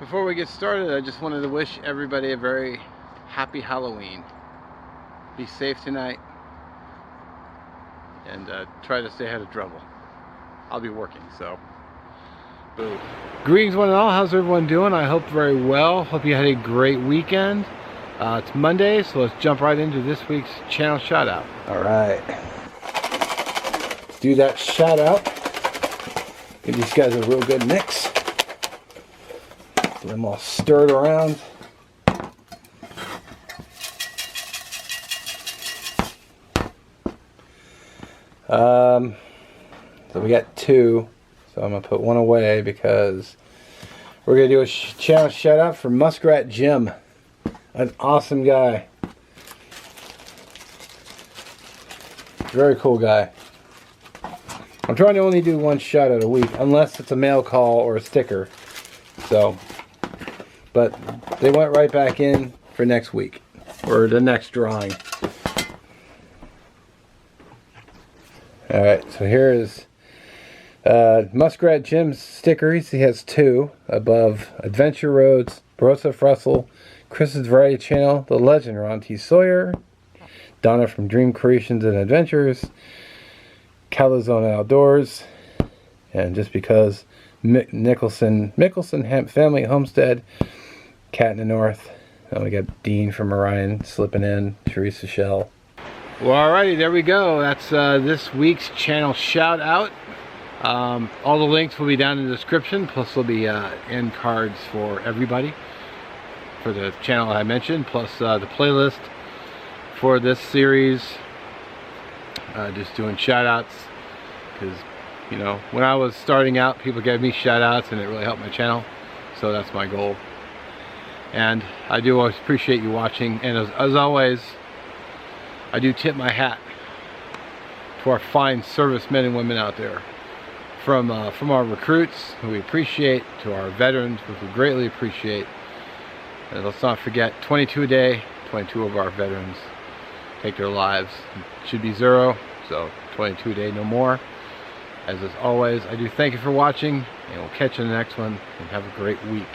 Before we get started, I just wanted to wish everybody a very happy Halloween. Be safe tonight and try to stay ahead of trouble. I'll be working, so boo. Greetings one and all, how's everyone doing? I hope very well. Hope you had a great weekend. It's Monday, so let's jump right into this week's channel shout out. Alright. Do that shout out. Give these guys a real good mix. Get them all stirred around. So we got two, so I'm gonna put one away because we're gonna do a channel shout out for Muskrat Jim, an awesome guy, very cool guy. I'm trying to only do one shout out a week, unless it's a mail call or a sticker. So, but they went right back in for next week or the next drawing. Alright, so here is Muskrat Jim's stickers. He has two above Adventure Roads, Barossa Frussel, Chris's Variety Channel, The Legend Ron T. Sawyer, Donna from Dream Creations and Adventures, Calazone Outdoors, and just because Mickelson Family Homestead, Cat in the North. Then we got Dean from Orion slipping in, Teresa Shell. Well, alrighty, there we go. That's this week's channel shout out. All the links will be down in the description, plus there'll be end cards for everybody for the channel I mentioned, plus the playlist for this series. Just doing shout outs because, you know, when I was starting out, people gave me shout outs and it really helped my channel, so that's my goal. And I do always appreciate you watching, and as always, I do tip my hat to our fine servicemen and women out there. From our recruits, who we appreciate, to our veterans, which we greatly appreciate. And let's not forget, 22 a day, 22 of our veterans take their lives. It should be 0, so 22 a day, no more. As always, I do thank you for watching, and we'll catch you in the next one, and have a great week.